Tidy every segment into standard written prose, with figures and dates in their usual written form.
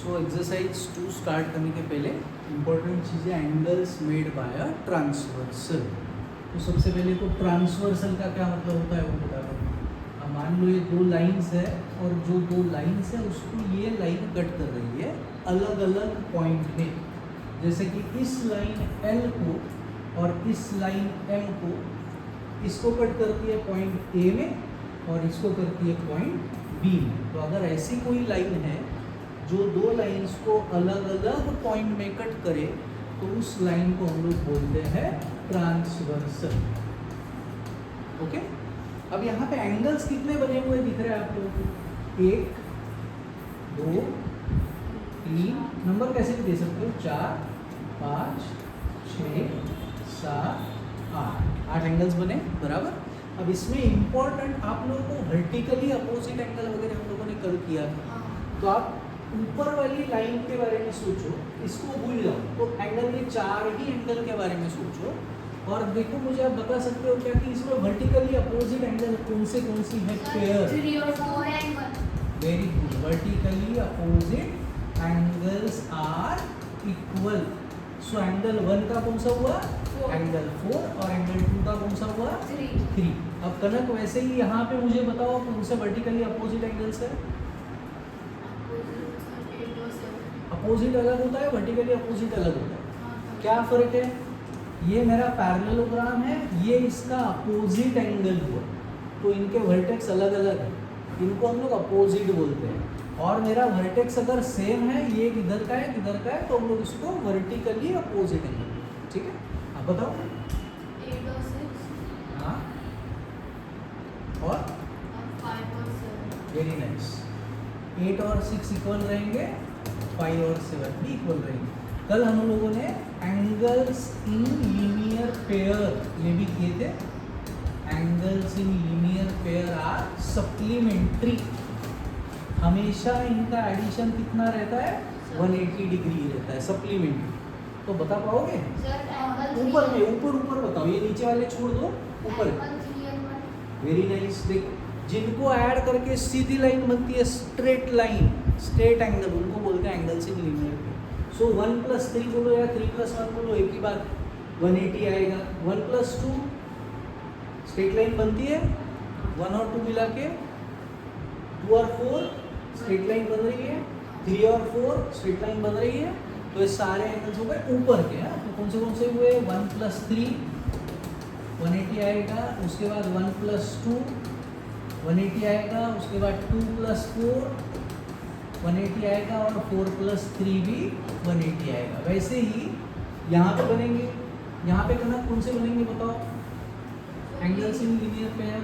So exercise 2 start करने के पहले इम्पोर्टेंट चीज़ें angles made by a transversal. तो सबसे पहले तो ट्रांसवर्सल का क्या मतलब होता है वो बता दो। अब मान लो ये दो लाइंस है और जो दो लाइंस है उसको ये लाइन कट कर रही है अलग अलग पॉइंट में। जैसे कि इस लाइन L को और इस लाइन M को, इसको कट करती है पॉइंट A में और इसको करती है पॉइंट B में। तो अगर ऐसी कोई लाइन है जो दो लाइंस को अलग अलग पॉइंट में कट करे तो उस लाइन को हम लोग बोलते हैं ट्रांसवर्सल। ओके, अब यहाँ पे एंगल्स कितने बने हुए दिख रहे हैं आप लोगों को? 1 2 3, नंबर कैसे भी दे सकते हो, 4 5 6 7 8 एंगल्स बने बराबर। अब इसमें इम्पोर्टेंट आप लोगों को वर्टिकली अपोजिट एंगल वगैरह हम लोगों ने कल किया था। तो आप ऊपर वाली लाइन के बारे में सोचो, इसको भूल जाओ, तो एंगल के 4 ही एंगल के बारे में सोचो और देखो मुझे आप बता सकते हो क्या कि इसमें वर्टिकली अपोजिट एंगल कौन सी है? पेयर 3 और 4 angle. Very good, vertically opposite angles are equal. So angle 1 का कौन सा हुआ? एंगल 4 और एंगल 2 का कौन सा हुआ? 3। अब कनक वैसे ही यहाँ पे मुझे बताओ कौन से वर्टिकली अपोजिट एंगल्स है? अपोजिट अलग होता है, वर्टिकली अपोजिट अलग होता है। क्या फर्क है? ये मेरा पैरेललोग्राम है, ये इसका अपोजिट एंगल हुआ, तो इनके वर्टेक्स अलग अलग है, इनको हम लोग अपोजिट बोलते हैं। और मेरा वर्टेक्स अगर सेम है, ये इधर का है इधर का है, तो हम लोग इसको वर्टिकली अपोजिट एंगल, ठीक है? आप बताओ। 8 और 6। हाँ, और 5 और 7। Very nice. 8 और 6 इक्वल रहेंगे, 5 और 7 भी इक्वल रहेंगे। कल हम लोगों ने एंगल्स इन लीनियर पेयर ये भी किए थे। Angles in linear pair are supplementary. हमेशा इनका एडिशन कितना रहता है? 180 डिग्री रहता है, सप्लीमेंट्री। तो बता पाओगे? सर एंगल ऊपर में, ऊपर बताओ, ये नीचे वाले छोड़ दो, ऊपर। Very nice. देखो, जिनको ऐड करके सीधी लाइन बनती है, स्ट्रेट लाइन, स्ट्रेट एंगल, उनको बोलते हैं एंगल्स इन लीनियर पेयर। सो 1 + 3 बोलो या 3 + 1 बोलो, एक ही बात, 180 आएगा। 1 + 2 स्ट्रेट लाइन बनती है, 1 और 2 मिला के। 2 और 4 स्ट्रेट लाइन बन रही है, 3 और 4 स्ट्रेट लाइन बन रही है। तो ये सारे एंगल्स हो गए ऊपर के। तो कौन से हुए? 1 + 3 180 आएगा, उसके बाद 1 + 2 180 आएगा, उसके बाद 2 + 4 180 आएगा और 4 + 3 भी 180 आएगा। वैसे ही यहाँ पे बनेंगे। यहाँ पे कौन से बनेंगे बताओ? Angles in linear pair.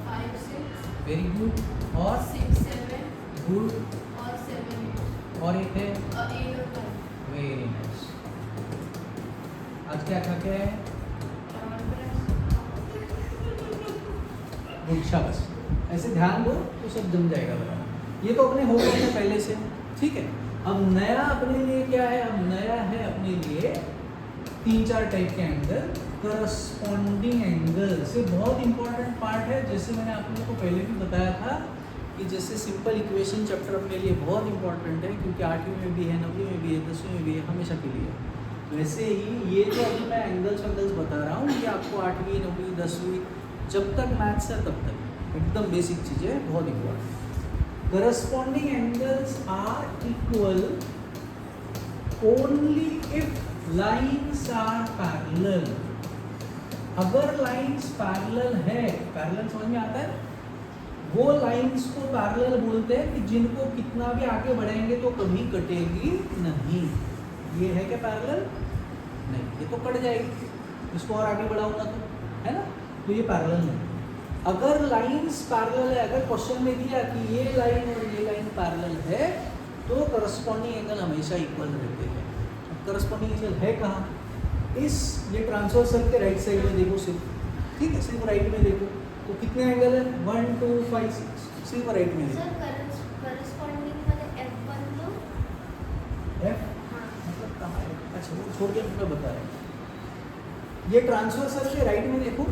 5 6। Very good. और 6 7 गुड। और 7 8। और एक है 8 और 5। Very nice. आज क्या खा के आए? गुड, शाबाश। ऐसे ध्यान दो तो सब जम जाएगा बराबर। ये तो अपने हो गए थे पहले से, ठीक है? अब नया अपने लिए क्या है? अब नया है अपने लिए 3-4 टाइप के एंगल, करस्पॉन्डिंग एंगल्स। ये बहुत इंपॉर्टेंट पार्ट है। जैसे मैंने आप लोगों को पहले भी बताया था कि जैसे सिंपल इक्वेशन चैप्टर अपने लिए बहुत इंपॉर्टेंट है, क्योंकि 8वीं में भी है, 9वीं में भी है, 10वीं में भी है, हमेशा के लिए। वैसे ही ये जो अभी मैं एंगल्स बता रहा हूँ, ये आपको 8वीं 9वीं 10वीं जब तक मैथ्स है तब तक एकदम बेसिक चीज़ें हैं, बहुत important. Corresponding angles are equal only if lines are parallel. अगर लाइन्स पैरेलल है, पैरेलल समझ में आता है? वो लाइन्स को पैरेलल बोलते हैं कि जिनको कितना भी आगे बढ़ेंगे तो कभी कटेगी नहीं। ये है क्या पैरेलल? नहीं, ये तो कट जाएगी, इसको और आगे बढ़ाऊंगा तो, है ना? तो ये पैरेलल नहीं। अगर लाइन्स पैरेलल है, अगर क्वेश्चन में दिया कि ये लाइन और ये लाइन पैरेलल है, तो करस्पॉन्डिंग एंगल हमेशा इक्वल रहते हैं। अब करस्पॉन्डिंग एंगल है कहाँ? इस ये ट्रांसवर्सल के राइट साइड में देखो सिर्फ, ठीक है? सिर्फ राइट में देखो तो कितने एंगल है? 1 2 5 6, सिर्फ राइट में देखो। सर करस्पॉन्डिंग वाले F1 लो। F हाँ। मतलब कहाँ है? अच्छा, वो छोड़ के मैं बता रहा हूँ। ये ट्रांसवर्सल के राइट में देखो,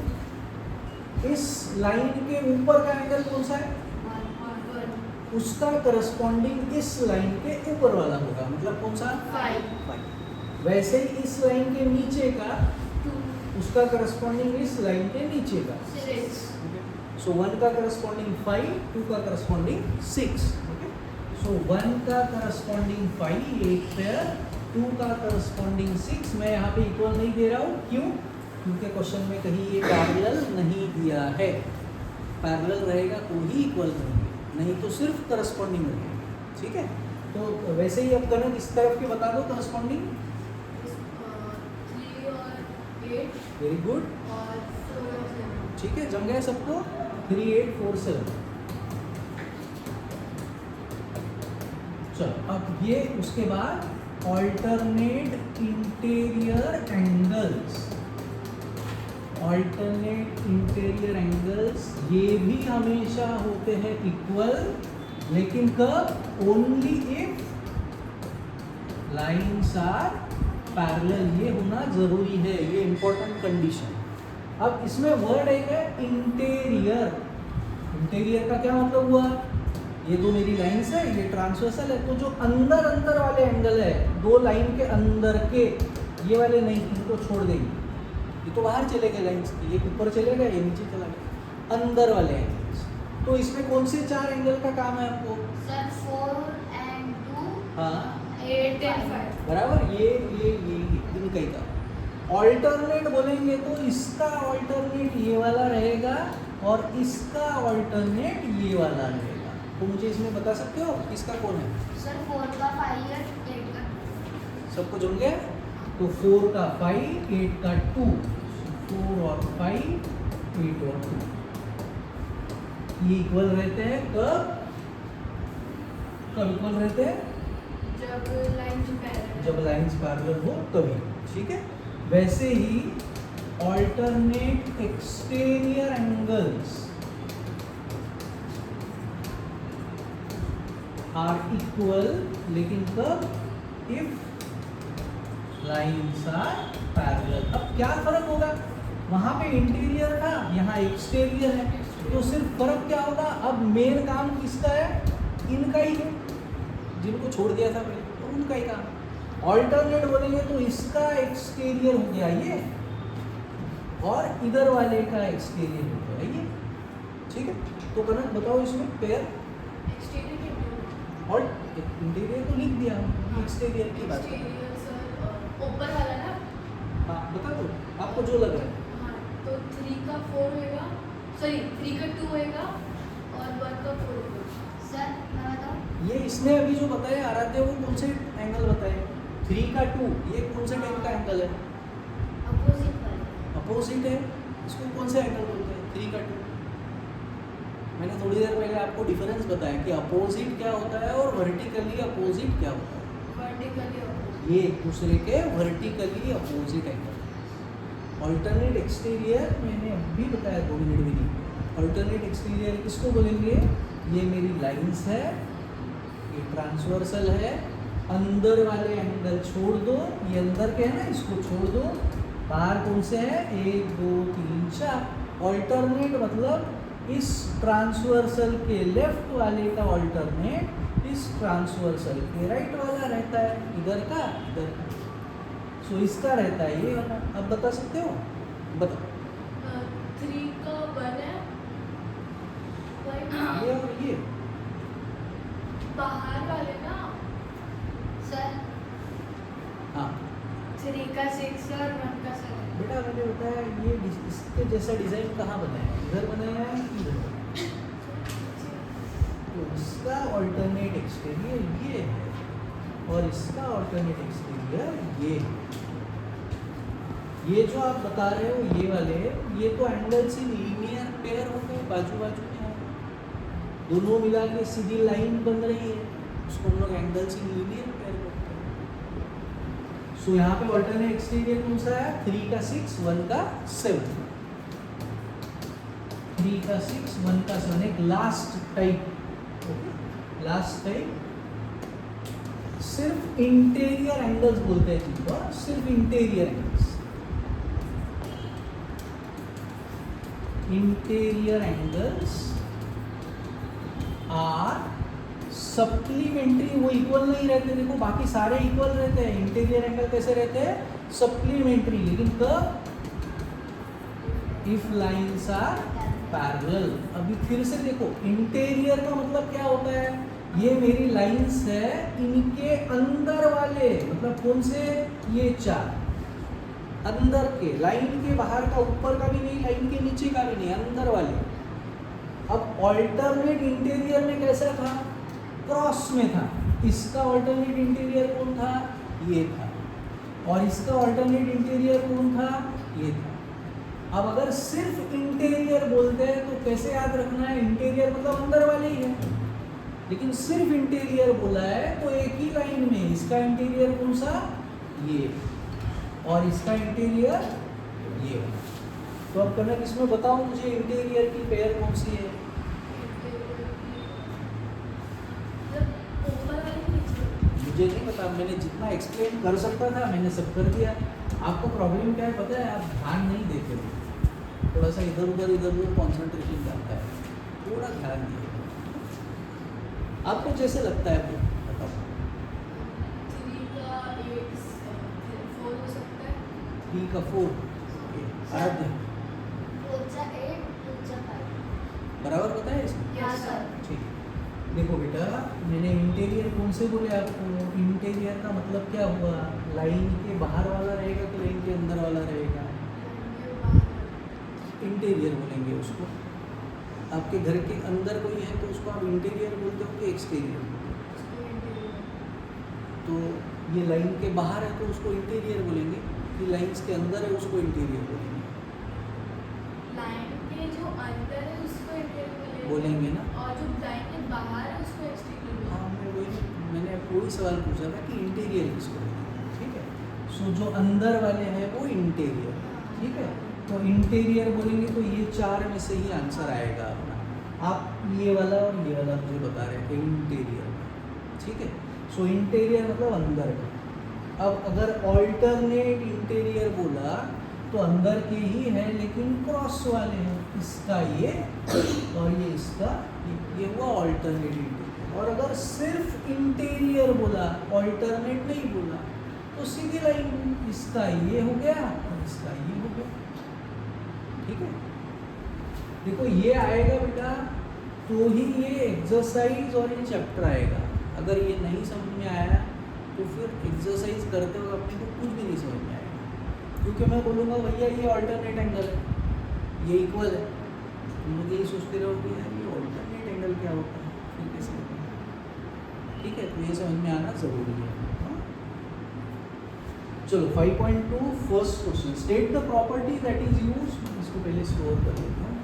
इस लाइन के ऊपर का एंगल कौन सा है? उसका करस्पॉन्डिंग इस लाइन के ऊपर वाला होगा, मतलब कौन सा? 5 5। वैसे ही इस लाइन के नीचे का 2 उसका करस्पॉन्डिंग इस लाइन के नीचे का 6 सो 1 का करस्पॉन्डिंग 5, 2 का करस्पॉन्डिंग 6। ओके, सो 1 का करस्पॉन्डिंग 5 एक पेयर, 2 का करस्पॉन्डिंग 6। मैं यहाँ पे इक्वल नहीं दे रहा हूँ, क्यों? क्योंकि क्वेश्चन में कहीं ये पैरेलल नहीं दिया है। पैरेलल रहेगा तो ही इक्वल रहेंगे, नहीं तो सिर्फ करस्पॉन्डिंग रहेगा। ठीक है, तो वैसे ही अब कनक इस तरफ के बता दो करस्पॉन्डिंग। 3 और 8 वेरी गुड, और 4 और 7। ठीक है, जम गया सबको। 3, 8, 4, 7। चलो अब ये उसके बाद alternate interior angles. Alternate interior angles ये भी हमेशा होते हैं इक्वल, लेकिन कब? Only if lines are parallel. ये होना जरूरी है, ये इंपॉर्टेंट कंडीशन। अब इसमें वर्ड एक है इंटीरियर। इंटीरियर का क्या मतलब हुआ? ये दो मेरी लाइन्स है, ये ट्रांसवर्सल है, तो जो अंदर अंदर वाले एंगल है, दो लाइन के अंदर के, ये वाले नहीं, इनको छोड़ देंगे। ये तो बाहर चले गए लाइन्स के, ये ऊपर चले गए, ये नीचे चला गया, अंदर वाले एंगल्स। तो इसमें कौन से 4 एंगल का काम है आपको? सर 4 and 2 हाँ 8 and 5 बराबर, ये इनका ही काम। ऑल्टरनेट बोलेंगे तो इसका ऑल्टरनेट ये वाला रहेगा और इसका ऑल्टरनेट ये वाला रहेगा। तो मुझे इसमें बता सकते हो किसका कौन है? सर 4 का 5 और 8 का 2। सबको जम गया? तो 4 का 5, 8 का 2, 4 और 5, 8 और 2 ये इक्वल रहते हैं कब? कब इक्वल रहते हैं? जब लाइन पैरेलल। जब लाइंस पैरेलल हो तभी। ठीक है, वैसे ही alternate exterior angles are equal, लेकिन कब? If lines are parallel. अब क्या फर्क होगा? वहां पे इंटीरियर था, यहाँ एक्सटीरियर है, तो सिर्फ फर्क क्या होगा? अब मेन काम किसका है? इनका ही है, जिनको छोड़ दिया था पहले, तो उनका ही काम। ऑल्टरनेट बोलेंगे तो इसका एक्सटीरियर हो गया ये, और इधर वाले का एक्सटीरियर हो गया ये। ठीक है, तो कनक बताओ इसमें पेयर एक्सटीरियर और इंटीरियर तो लिख दिया हम, एक्सटीरियर की बात। एक्सटीरियर सर ऊपर वाला ना। हाँ बता दो, आपको जो लग रहा है। हाँ, तो 3 का 4 होएगा, सॉरी 3 का 2 होएगा और 1 का 4 होएगा। सर मैं बताऊँ? ये इसने अभी जो बताया आराध्य, वो कौन से एंगल बताए? 3 का 2, ये कौन से टाइप का एंगल है? अपोजिट वाले। अपोजिट है, इसको कौन से एंगल बोलते हैं? 3 का 2। मैंने थोड़ी देर पहले आपको डिफरेंस बताया कि अपोजिट क्या होता है और वर्टिकली अपोजिट क्या होता है। Vertically opposite. ये एक दूसरे के vertically opposite angle. Alternate exterior मैंने अभी बताया 2 मिनट भी नहीं। ऑल्टरनेट एक्सटीरियर किसको बोलेंगे? ये मेरी लाइंस है, ये ट्रांसवर्सल है, अंदर वाले एंगल छोड़ दो, ये अंदर के है ना, इसको छोड़ दो। बाहर कौन से है? 1, 2, 3, 4। ऑल्टरनेट मतलब इस ट्रांसवर्सल के लेफ्ट वाले का ऑल्टरनेट इस ट्रांसवर्सल के राइट वाला रहता है, इधर का इधर का। सो इसका रहता है ये वाला। अब बता सकते हो? बताओ। 3 का 1 है, ये और ये बाहर वाले ना सर। हाँ 3 का 6 और 1 का 7। बेटा मैंने बताया ये इसके जैसा डिजाइन कहाँ बनाया है? इधर बनाया है कि इधर? तो इसका ऑल्टरनेट एक्सटीरियर ये है और इसका ऑल्टरनेट एक्सटीरियर ये है। ये जो आप बता रहे हो ये वाले, ये तो एंगल्स इन लीनियर पेयर हो गए, बाजू बाजू में है, दोनों मिला के सीधी लाइन बन रही है, उसको हम लोग एंगल्स इन लीनियर पेयर बोलते हैं। सो यहाँ पे ऑल्टरनेट एक्सटीरियर कौन सा है? 3 का 6, 1 का 7। 3 का 6, 1 का 7, एक लास्ट टाइप। लास्ट टाइप सिर्फ इंटीरियर एंगल्स बोलते हैं जिनको, सिर्फ interior angles. Interior angles are supplementary वो इक्वल नहीं रहते, देखो बाकी सारे इक्वल रहते हैं, इंटीरियर एंगल कैसे रहते हैं, सप्लीमेंट्री, लेकिन कब, इफ लाइंस आर पैरेलल। अभी फिर से देखो, इंटीरियर का मतलब क्या होता है, ये मेरी लाइंस है, इनके अंदर वाले, मतलब कौन से, ये चार अंदर के, लाइन के बाहर का, ऊपर का भी नहीं, लाइन के नीचे का भी नहीं, अंदर वाले। अब ऑल्टरनेट इंटीरियर में कैसा था, क्रॉस में था, इसका ऑल्टरनेट इंटीरियर कौन था, ये था, और इसका ऑल्टरनेट इंटीरियर कौन था, ये था। अब अगर सिर्फ इंटीरियर बोलते हैं तो कैसे याद रखना है, इंटीरियर मतलब अंदर वाले ही है, लेकिन सिर्फ इंटीरियर बोला है तो एक ही लाइन में इसका इंटीरियर कौन सा, ये, और इसका इंटीरियर ये। तो अब कनक इसमें बताओ मुझे, इंटीरियर की पेयर कौन सी है, मुझे नहीं पता, मैंने जितना एक्सप्लेन कर सकता था मैंने सब कर दिया। आपको प्रॉब्लम क्या है पता है, आप ध्यान नहीं देते हो, थोड़ा सा इधर उधर कंसंट्रेशन करता है, थोड़ा ध्यान दिए। आपको जैसे लगता है वो बताओ। 3 का 8 4 हो सकता है, 3 का 4 आराध्य 4 का 8 2 का 5। बराबर पता है इसमें, यस सर। ठीक। देखो बेटा, मैंने इंटीरियर कौन से बोले आपको, इंटीरियर का मतलब क्या हुआ, लाइन के बाहर वाला रहेगा कि लाइन के अंदर वाला रहेगा, इंटीरियर बोलेंगे उसको। आपके घर के अंदर कोई है तो उसको आप इंटीरियर बोलते हो कि एक्सटीरियर, तो ये लाइन के बाहर है तो उसको इंटीरियर बोलेंगे, कि लाइंस के अंदर है उसको इंटीरियर बोलेंगे, लाइन के जो अंदर है उसको इंटीरियर बोलेंगे ना। और जो लाइन के बाहर है उसको एक्सटीरियर हाँ, मैंने वही सवाल पूछा था कि इंटीरियर किसको बोलेंगे, ठीक है। सो जो अंदर वाले हैं वो इंटीरियर, ठीक है। तो इंटीरियर बोलेंगे तो ये 4 में से ही आंसर आएगा अपना। आप ये वाला और ये वाला मुझे बता रहे थे इंटीरियर, ठीक है। सो इंटीरियर मतलब अंदर का। अब अगर ऑल्टरनेट इंटीरियर बोला तो अंदर के ही है लेकिन क्रॉस वाले हैं, इसका ये और ये इसका ये हुआ ऑल्टरनेट इंटीरियर। और अगर सिर्फ इंटीरियर बोला, ऑल्टरनेट नहीं बोला, तो सीधी लाइन, इसका ये हो गया और इसका ये हो गया, ठीक है। देखो ये आएगा बेटा तो ही ये एक्सरसाइज और ये चैप्टर आएगा। अगर ये नहीं समझ में आया तो फिर एक्सरसाइज करते हुए अपने को कुछ भी नहीं समझ में आएगा, क्योंकि मैं बोलूँगा भैया ये ऑल्टरनेट एंगल है, ये इक्वल है, तुम लोग यही सोचते रहोगे यार ये ऑल्टरनेट एंगल क्या होता है, फिर कैसे होता है, ठीक है। तो ये समझ में आना ज़रूरी है। चलो 5.2 first question, state the property that is used, इसको पहले स्टोर कर लेते हैं।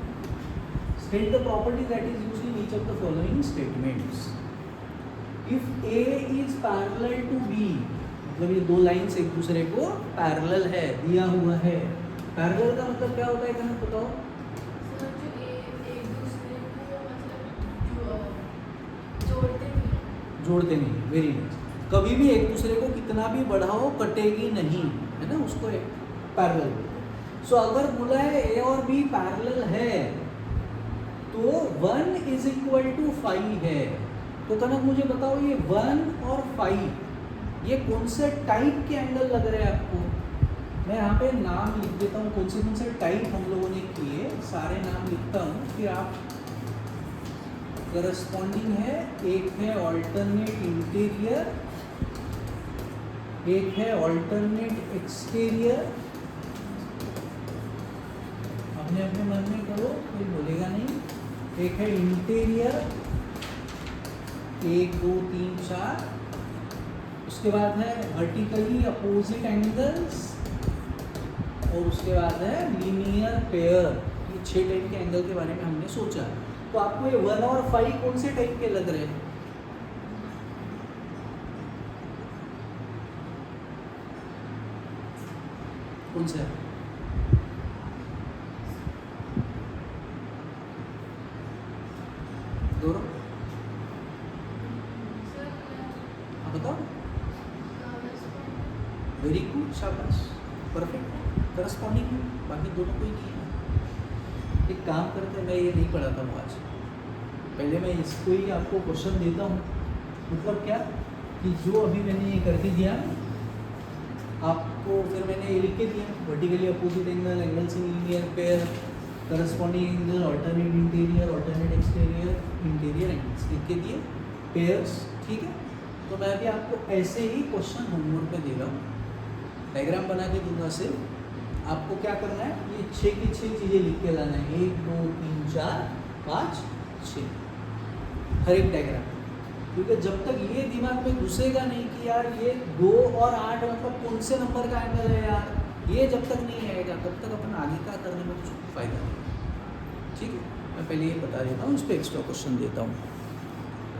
State the property that is used in each of the following statements. If A is parallel to B, मतलब ये दो लाइंस एक दूसरे को पैरेलल है, दिया हुआ है। पैरेलल का मतलब क्या होता है, क्या बताओ। सर जो एक दूसरे को मतलब जोड़ते नहीं, वेरी नाइस। कभी भी एक दूसरे को कितना भी बढ़ाओ कटेगी नहीं, है ना, उसको पैरेलल। सो अगर बोला है ए और बी पैरेलल है तो 1 इज इक्वल टू 5 है। तो कनक मुझे बताओ ये 1 और 5 ये कौन से टाइप के एंगल लग रहे हैं आपको। मैं यहाँ पे नाम लिख देता हूँ, कौन से टाइप हम लोगों ने किए, सारे नाम लिखता हूँ, फिर आप करस्पॉन्डिंग है। एक है ऑल्टरनेट इंटीरियर, एक है ऑल्टरनेट एक्सटीरियर। अपने अपने मन में करो, कोई बोलेगा नहीं। एक है इंटीरियर, 1 2 3 4। उसके बाद है वर्टिकली अपोजिट एंगल्स, और उसके बाद है लीनियर पेयर। ये 6 टाइप के एंगल के बारे में हमने सोचा। तो आपको ये 1 और 5 कौन से टाइप के लग रहे हैं। कौन से दोनों आप बताओ। वेरी गुड, शाबाश, परफेक्ट, करस्पॉन्डिंग। बाकी दोनों कोई नहीं है। एक काम करते हैं, मैं ये नहीं पढ़ाता हूँ आज, पहले मैं इसको ही आपको क्वेश्चन देता हूँ, मतलब क्या कि जो अभी मैंने ये करके दिया आपको, फिर मैंने ये लिख के दिया vertically opposite angle, angles in linear pair, corresponding angle, alternate interior, alternate exterior, interior angles लिख के दिए, पेयर्स, ठीक है। तो मैं अभी आपको ऐसे ही क्वेश्चन होमवर्क में दे रहा हूँ, डायग्राम बना के दूंगा सिर्फ, आपको क्या करना है, ये 6 की 6 चीज़ें लिख के लाना है, 1 2 3 4 5 6 हर एक डायग्राम, क्योंकि जब तक ये दिमाग में घुसेगा नहीं कि यार ये 2 और 8 मतलब कौन से नंबर का एंगल है यार, ये जब तक नहीं आएगा तब तक अपन आगे का करने में कुछ फायदा नहीं। ठीक है, मैं पहले ये बता देता हूँ, इस पर एक्स्ट्रा क्वेश्चन देता हूँ।